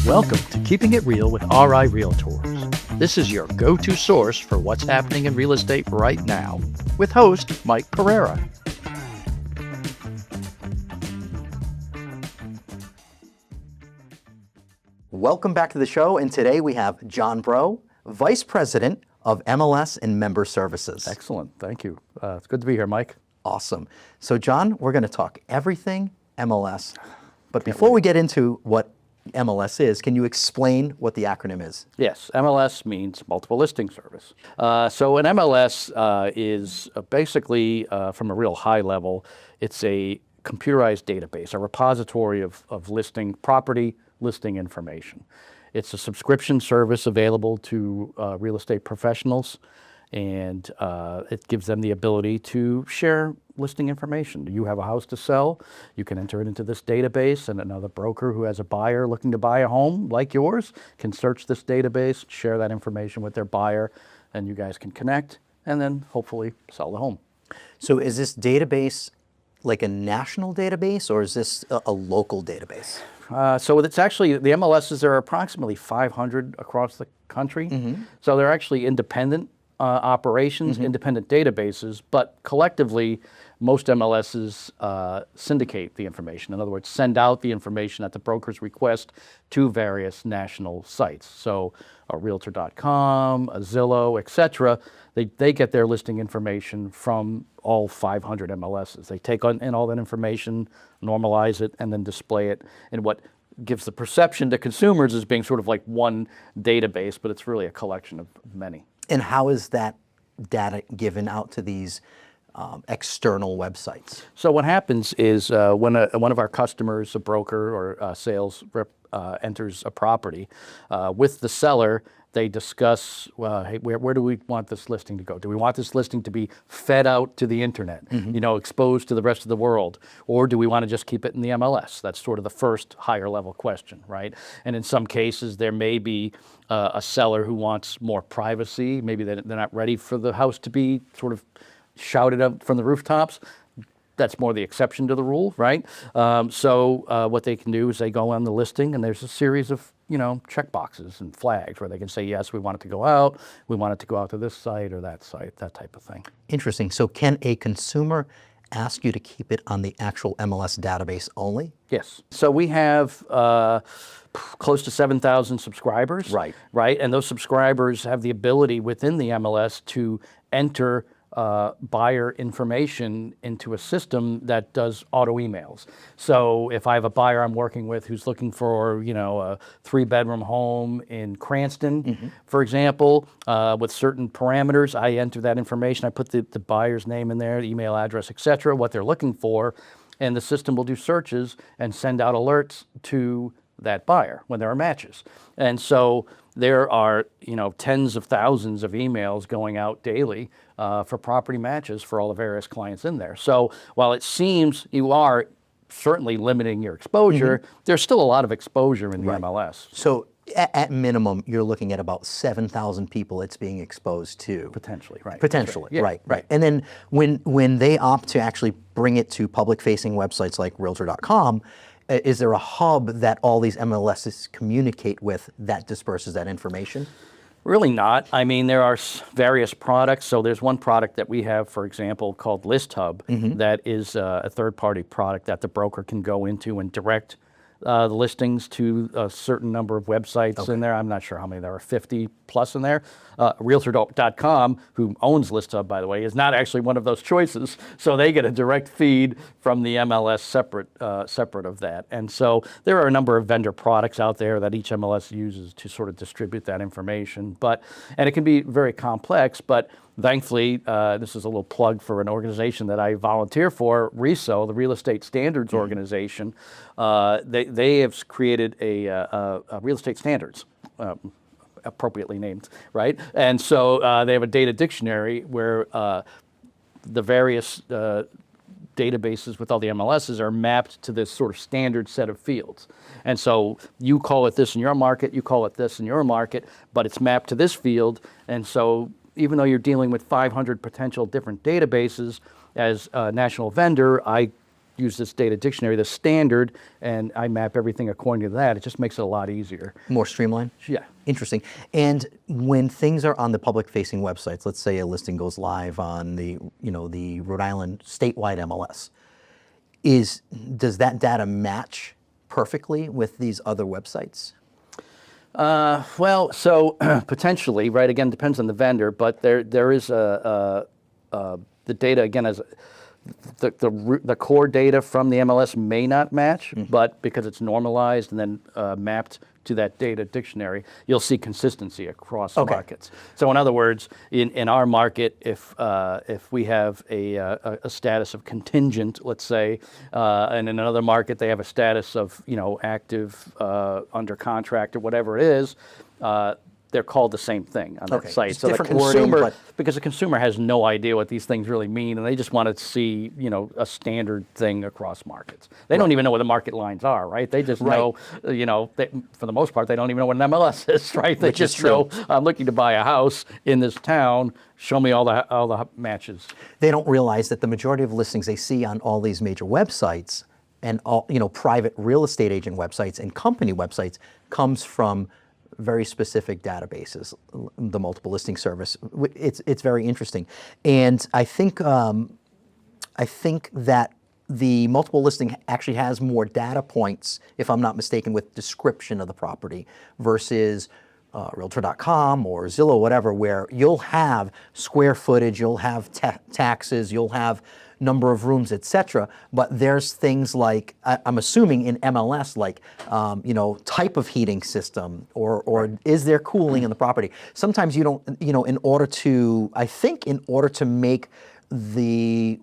Welcome to Keeping It Real with RI Realtors. This is your go-to source for what's happening in real estate right now, with host Mike Pereira. Welcome back to the show, and today we have John Breault, Vice President of MLS and Member Services. Excellent, thank you. It's good to be here, Mike. Awesome. So John, we're going to talk everything MLS, but before we get into what MLS is, can you explain what the acronym is? Yes, MLS means Multiple Listing Service. So an MLS is basically, from a real high level, it's a computerized database, a repository of listing property, listing information. It's a subscription service available to real estate professionals, and it gives them the ability to share listing information. You have a house to sell, you can enter it into this database, and another broker who has a buyer looking to buy a home like yours can search this database, share that information with their buyer, and you guys can connect and then hopefully sell the home. So is this database like a national database, or is this a local database? So it's actually, the MLSs, there are approximately 500 across the country. Mm-hmm. So they're actually independent operations, independent databases, but collectively, most MLSs syndicate the information. In other words, send out the information at the broker's request to various national sites. So a Realtor.com, a Zillow, et cetera, they get their listing information from all 500 MLSs. They take in all that information, normalize it, and then display it in what gives the perception to consumers as being sort of like one database, but it's really a collection of many. And how is that data given out to these external websites? So what happens is when one of our customers, a broker or a sales rep, enters a property, with the seller, they discuss, hey, where do we want this listing to go? Do we want this listing to be fed out to the internet, exposed to the rest of the world? Or do we want to just keep it in the MLS? That's sort of the first higher level question, right? And in some cases, there may be a seller who wants more privacy. Maybe they're not ready for the house to be sort of shouted out from the rooftops. That's more the exception to the rule, right? So what they can do is they go on the listing, and there's a series of check boxes and flags where they can say, yes, we want it to go out, we want it to go out to this site or that site, that type of thing. Interesting. So can a consumer ask you to keep it on the actual MLS database only? Yes. So we have close to 7,000 subscribers. Right. Right. And those subscribers have the ability within the MLS to enter buyer information into a system that does auto emails. So if I have a buyer I'm working with who's looking for, a 3-bedroom home in Cranston, for example, with certain parameters, I enter that information. I put the buyer's name in there, the email address, et cetera, what they're looking for, and the system will do searches and send out alerts to that buyer when there are matches. And so there are, tens of thousands of emails going out daily for property matches for all the various clients in there. So while it seems you are certainly limiting your exposure, there's still a lot of exposure in the MLS. So at minimum, you're looking at about 7,000 people it's being exposed to. Potentially, right. Potentially, Yeah, right. And then when they opt to actually bring it to public-facing websites like Realtor.com, is there a hub that all these MLSs communicate with that disperses that information? Really not. I mean, there are various products. So there's one product that we have, for example, called List Hub, that is a third-party product that the broker can go into and direct the listings to a certain number of websites in there. I'm not sure how many there are, 50 plus in there. Realtor.com, who owns List Hub, by the way, is not actually one of those choices. So they get a direct feed from the MLS separate of that. And so there are a number of vendor products out there that each MLS uses to sort of distribute that information. And it can be very complex, but thankfully, this is a little plug for an organization that I volunteer for, RISO, the Real Estate Standards Organization. They have created a real estate standards, appropriately named, right? And so they have a data dictionary where the various databases with all the MLSs are mapped to this sort of standard set of fields. And so you call it this in your market, you call it this in your market, but it's mapped to this field. And so even though you're dealing with 500 potential different databases, as a national vendor, I use this data dictionary, the standard, and I map everything according to that. It just makes it a lot easier. More streamlined? Yeah. Interesting. And when things are on the public-facing websites, let's say a listing goes live on the Rhode Island statewide MLS, does that data match perfectly with these other websites? Well, so potentially, right? Again, depends on the vendor, but there is the data again as the core data from the MLS may not match, but because it's normalized and then mapped to that data dictionary, you'll see consistency across markets. So in other words, in our market, if we have a status of contingent, let's say, and in another market they have a status of active, under contract or whatever it is, they're called the same thing on that site. It's so different the consumer, wording, because the consumer has no idea what these things really mean, and they just want to see, a standard thing across markets. They don't even know what the market lines are, right? They just know, for the most part, they don't even know what an MLS is, right? They just know, I'm looking to buy a house in this town. Show me all the matches. They don't realize that the majority of listings they see on all these major websites and all private real estate agent websites and company websites comes from very specific databases, the multiple listing service. It's very interesting, and I think that the multiple listing actually has more data points, if I'm not mistaken, with description of the property versus Realtor.com or Zillow, whatever, where you'll have square footage, you'll have taxes, you'll have number of rooms, etc. But there's things like, I'm assuming in MLS, like type of heating system, or is there cooling in the property? Sometimes you don't, in order to make the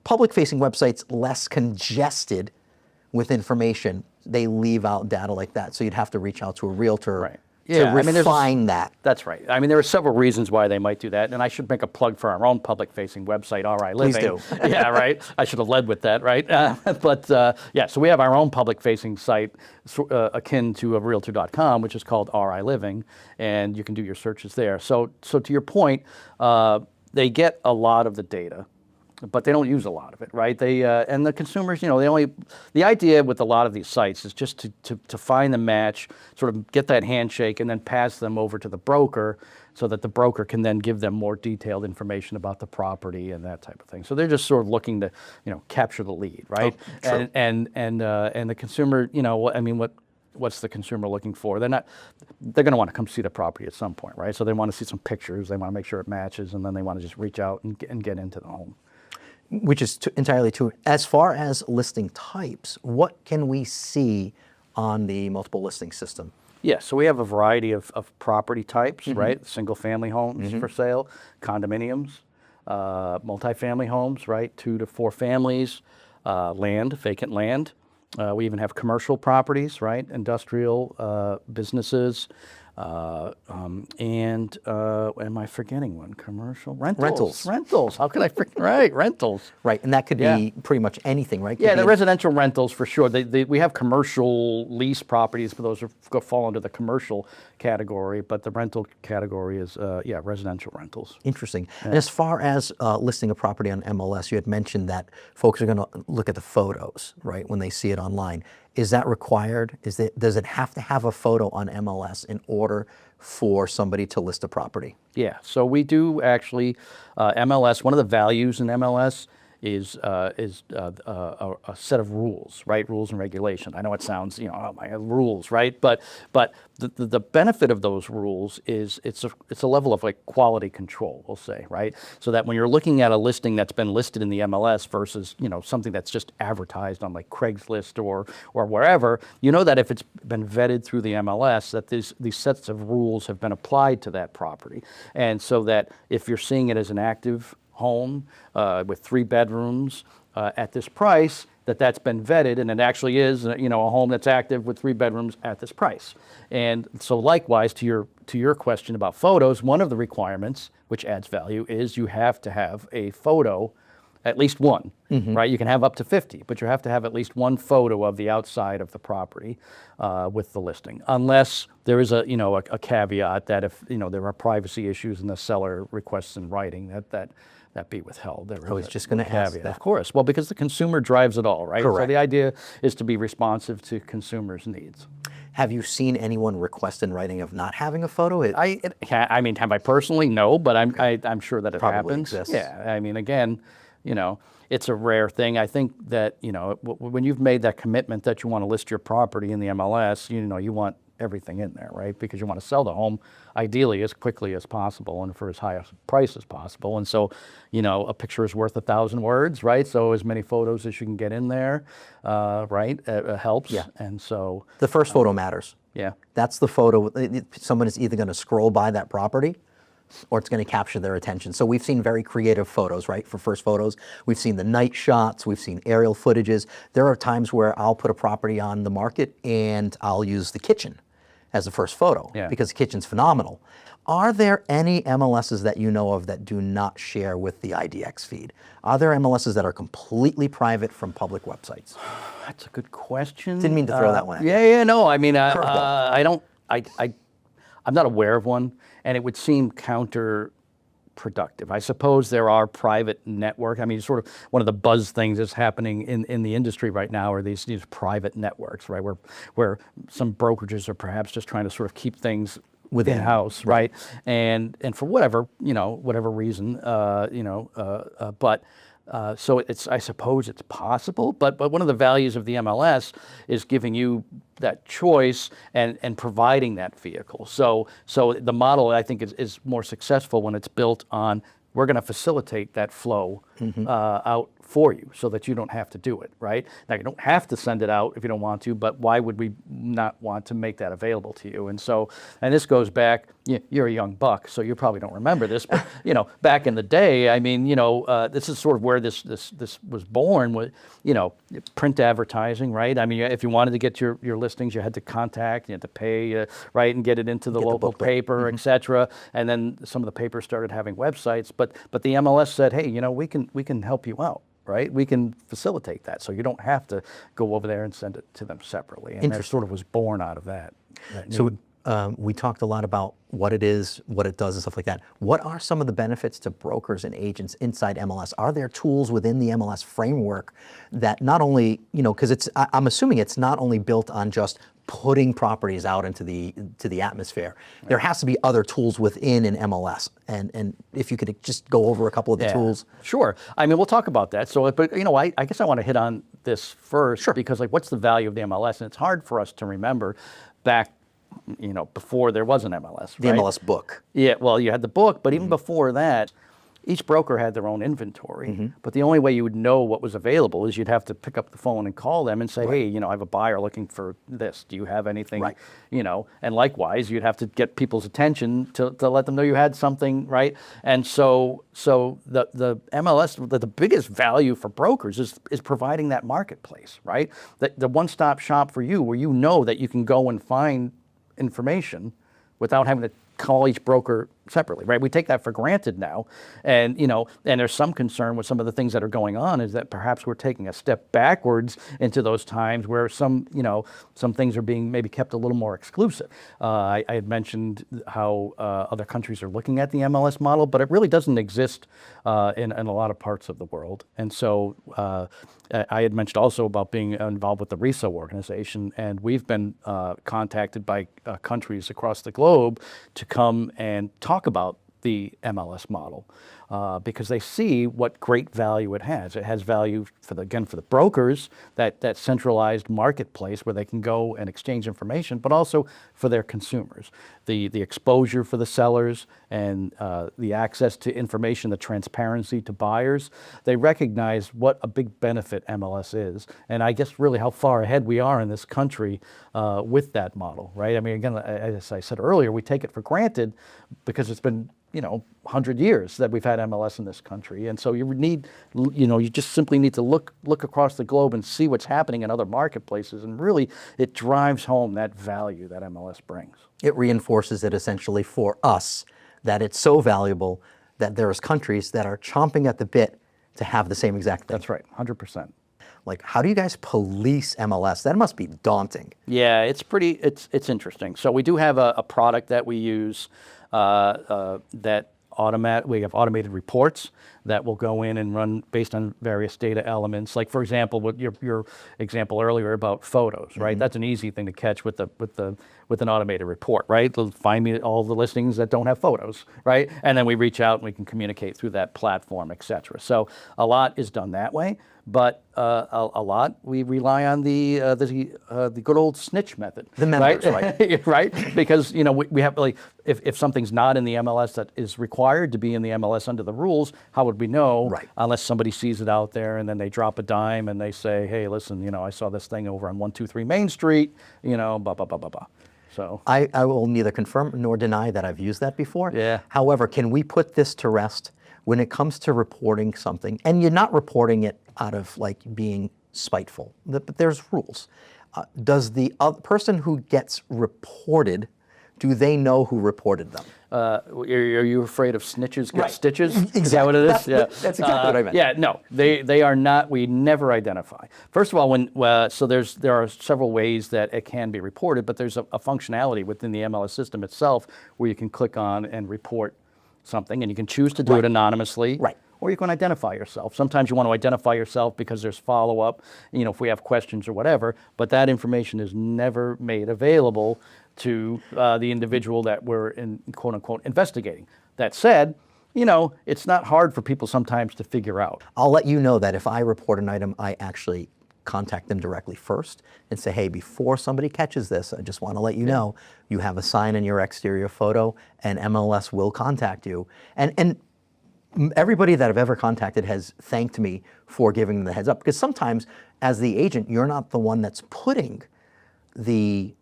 public-facing websites less congested with information, they leave out data like that. So you'd have to reach out to a realtor to refine that. That's right. I mean, there are several reasons why they might do that, and I should make a plug for our own public-facing website, RI Living. Please do. Yeah, right. I should have led with that, right? So we have our own public-facing site akin to a Realtor.com, which is called RI Living, and you can do your searches there. So to your point, they get a lot of the data, but they don't use a lot of it, right? They and the consumers, the idea with a lot of these sites is just to find the match, sort of get that handshake, and then pass them over to the broker, so that the broker can then give them more detailed information about the property and that type of thing. So they're just sort of looking to, capture the lead, right? True. And the consumer, what's the consumer looking for? They're going to want to come see the property at some point, right? So they want to see some pictures, they want to make sure it matches, and then they want to just reach out and get into the home. Which is entirely true. As far as listing types, what can we see on the multiple listing system? Yeah, so we have a variety of property types, right? Single-family homes for sale, condominiums, multifamily homes, right? 2 to 4 families, vacant land. We even have commercial properties, right? Industrial, businesses. Am I forgetting one? Commercial? Rentals. How could I forget? Right, rentals. Right, and that could be pretty much anything, right? Yeah, the residential rentals for sure. We have commercial lease properties, but those fall under the commercial category, but the rental category is, residential rentals. Interesting. And as far as listing a property on MLS, you had mentioned that folks are going to look at the photos, right, when they see it online. Is that required? Does it have to have a photo on MLS in order for somebody to list a property? Yeah, so we do actually, MLS, one of the values in MLS is a set of rules, right? Rules and regulation. I know it sounds, rules, right? But the benefit of those rules is it's a level of like quality control, we'll say, right? So that when you're looking at a listing that's been listed in the MLS versus something that's just advertised on like Craigslist or wherever, that if it's been vetted through the MLS, that these sets of rules have been applied to that property, and so that if you're seeing it as an active home with 3 bedrooms at this price, that's been vetted, and it actually is a home that's active with 3 bedrooms at this price. And so likewise, to your question about photos, one of the requirements, which adds value, is you have to have a photo, at least one, right? You can have up to 50, but you have to have at least one photo of the outside of the property with the listing, unless there is a caveat that if there are privacy issues and the seller requests in writing that that be withheld. I was just going to ask that. Of course. Well, because the consumer drives it all, right? Correct. So the idea is to be responsive to consumers' needs. Have you seen anyone request in writing of not having a photo? I mean, have I personally? No, but I'm sure that it Probably happens. exists. Yeah, I mean, again, it's a rare thing. I think that, when you've made that commitment that you want to list your property in the MLS, you want everything in there, right? Because you want to sell the home ideally as quickly as possible and for as high a price as possible. And so, a picture is worth 1,000 words, right? So as many photos as you can get in there, right, helps. Yeah. And so The first photo matters. Yeah. That's the photo. Someone is either going to scroll by that property or it's going to capture their attention. So we've seen very creative photos, right, for first photos. We've seen the night shots. We've seen aerial footages. There are times where I'll put a property on the market and I'll use the kitchen as the first photo because the kitchen's phenomenal. Are there any MLSs that you know of that do not share with the IDX feed? Are there MLSs that are completely private from public websites? That's a good question. Didn't mean to throw that one at you. Yeah, no. I mean, Curveball. I'm not aware of one, and it would seem counterproductive. I suppose there are private network. I mean, sort of one of the buzz things that's happening in the industry right now are these private networks, right, where some brokerages are perhaps just trying to sort of keep things within house, right? And for whatever reason, but. So I suppose it's possible, but one of the values of the MLS is giving you that choice and providing that vehicle. So the model, I think, is more successful when it's built on, we're going to facilitate that flow out for you so that you don't have to do it, right? Now, you don't have to send it out if you don't want to, but why would we not want to make that available to you? And this goes back, you're a young buck, so you probably don't remember this, but, back in the day, I mean, this is sort of where this was born with, print advertising, right? I mean, if you wanted to get your listings, you had to contact, you had to pay, right, and get it into the local paper, et cetera. And then some of the papers started having websites, but the MLS said, hey, we can help you out. Right, we can facilitate that, so you don't have to go over there and send it to them separately. And that sort of was born out of that. So we talked a lot about what it is, what it does, and stuff like that. What are some of the benefits to brokers and agents inside MLS? Are there tools within the MLS framework that not only, because I'm assuming it's not only built on just putting properties out into the atmosphere. Right. There has to be other tools within an MLS, and if you could just go over a couple of the tools. Sure. I mean, we'll talk about that. So, but I guess I want to hit on this first because, what's the value of the MLS? And it's hard for us to remember back, before there was an MLS. The MLS book. Yeah. Well, you had the book, but even before that, each broker had their own inventory, but the only way you would know what was available is you'd have to pick up the phone and call them and say, hey, I have a buyer looking for this. Do you have anything? Right. And likewise, you'd have to get people's attention to let them know you had something, right? And so the MLS, the biggest value for brokers is providing that marketplace, right? The one-stop shop for you, where that you can go and find information without having to call each broker separately, right? We take that for granted now, and and there's some concern with some of the things that are going on is that perhaps we're taking a step backwards into those times where some things are being maybe kept a little more exclusive. I had mentioned how other countries are looking at the MLS model, but it really doesn't exist in a lot of parts of the world. And so I had mentioned also about being involved with the RISA organization, and we've been contacted by countries across the globe to come and talk about the MLS model because they see what great value it has. It has value for the brokers, that centralized marketplace where they can go and exchange information, but also for their consumers. The exposure for the sellers and the access to information, the transparency to buyers. They recognize what a big benefit MLS is, and I guess really how far ahead we are in this country with that model, right? I mean, again, as I said earlier, we take it for granted because it's been 100 years that we've had MLS in this country. And so you just simply need to look across the globe and see what's happening in other marketplaces. And really, it drives home that value that MLS brings. It reinforces it essentially for us that it's so valuable that there's countries that are chomping at the bit to have the same exact thing. That's right, 100%. Like, how do you guys police MLS? That must be daunting. Yeah, it's interesting. So we do have a product that we use that we have automated reports that will go in and run based on various data elements. Like, for example, with your example earlier about photos, right? That's an easy thing to catch with an automated report, right? They'll find me all the listings that don't have photos, right? And then we reach out and we can communicate through that platform, et cetera. So a lot is done that way, but a lot we rely on the good old snitch method. The members, right? Right? Because we have, like, if something's not in the MLS that is required to be in the MLS under the rules, how would we know? Right. Unless somebody sees it out there and then they drop a dime and they say, hey, listen, I saw this thing over on 123 Main Street, blah, blah, blah, blah, blah. So I will neither confirm nor deny that I've used that before. Yeah. However, can we put this to rest when it comes to reporting something, and you're not reporting it out of like being spiteful, but there's rules. Does the person who gets reported, do they know who reported them? Are you afraid of snitches get Right. stitches? Exactly. Is that what it is? That's exactly what I meant. Yeah, no, they are not. We never identify. First of all, so there are several ways that it can be reported, but there's a functionality within the MLS system itself where you can click on and report something, and you can choose to do it anonymously. Right. Or you can identify yourself. Sometimes you want to identify yourself because there's follow-up, if we have questions or whatever, but that information is never made available to the individual that we're quote-unquote investigating. That said, it's not hard for people sometimes to figure out. I'll let you know that if I report an item, I actually contact them directly first and say, hey, before somebody catches this, I just want to let you know, you have a sign in your exterior photo and MLS will contact you. And everybody that I've ever contacted has thanked me for giving them the heads up, because sometimes as the agent, you're not the one that's putting the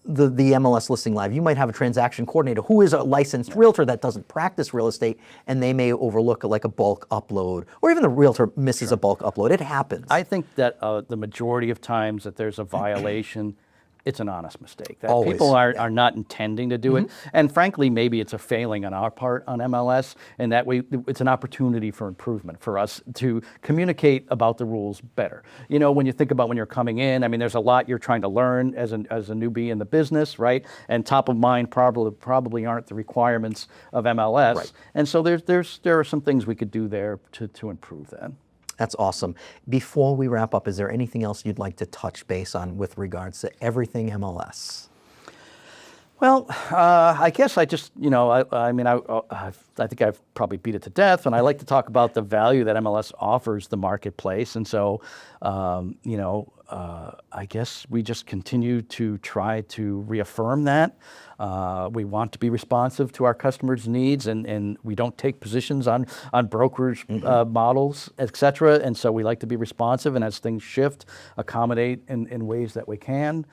MLS listing live. You might have a transaction coordinator who is a licensed realtor that doesn't practice real estate, and they may overlook like a bulk upload, or even the realtor misses a bulk upload. It happens. I think that the majority of times that there's a violation, it's an honest mistake. That Always. people are not intending to do it. And frankly, maybe it's a failing on our part on MLS, and that it's an opportunity for improvement for us to communicate about the rules better. When you think about when you're coming in, there's a lot you're trying to learn as a newbie in the business, right? And top of mind probably aren't the requirements of MLS. Right. And so there are some things we could do there to improve that. That's awesome. Before we wrap up, is there anything else you'd like to touch base on with regards to everything MLS? Well, I guess I just, I think I've probably beat it to death, and I like to talk about the value that MLS offers the marketplace. And so, I guess we just continue to try to reaffirm that. We want to be responsive to our customers' needs, and we don't take positions on brokers' models, et cetera. And so we like to be responsive, and as things shift, accommodate in ways that we can.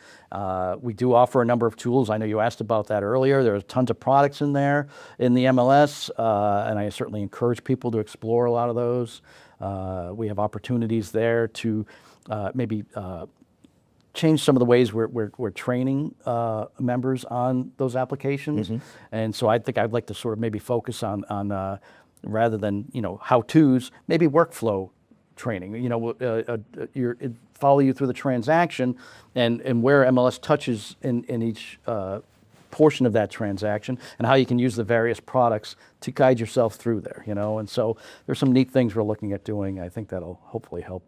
We do offer a number of tools. I know you asked about that earlier. There are tons of products in there in the MLS, and I certainly encourage people to explore a lot of those. We have opportunities there to maybe change some of the ways we're training members on those applications. And so I think I'd like to sort of maybe focus on rather than how-tos, maybe workflow training. Follow you through the transaction and where MLS touches in each portion of that transaction, and how you can use the various products to guide yourself through there. And so there's some neat things we're looking at doing. I think that'll hopefully help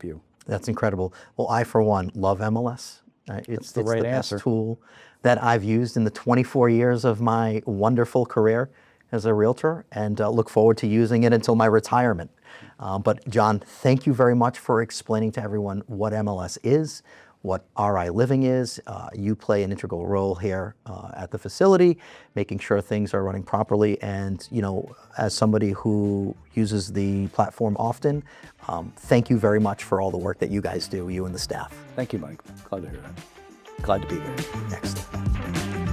you. That's incredible. Well, I, for one, love MLS. It's the answer. best tool that I've used in the 24 years of my wonderful career as a realtor, and look forward to using it until my retirement. But John, thank you very much for explaining to everyone what MLS is, what RI Living is. You play an integral role here at the facility, making sure things are running properly. And as somebody who uses the platform often, thank you very much for all the work that you guys do, you and the staff. Thank you, Mike. Glad to hear that. Glad to be here. Excellent.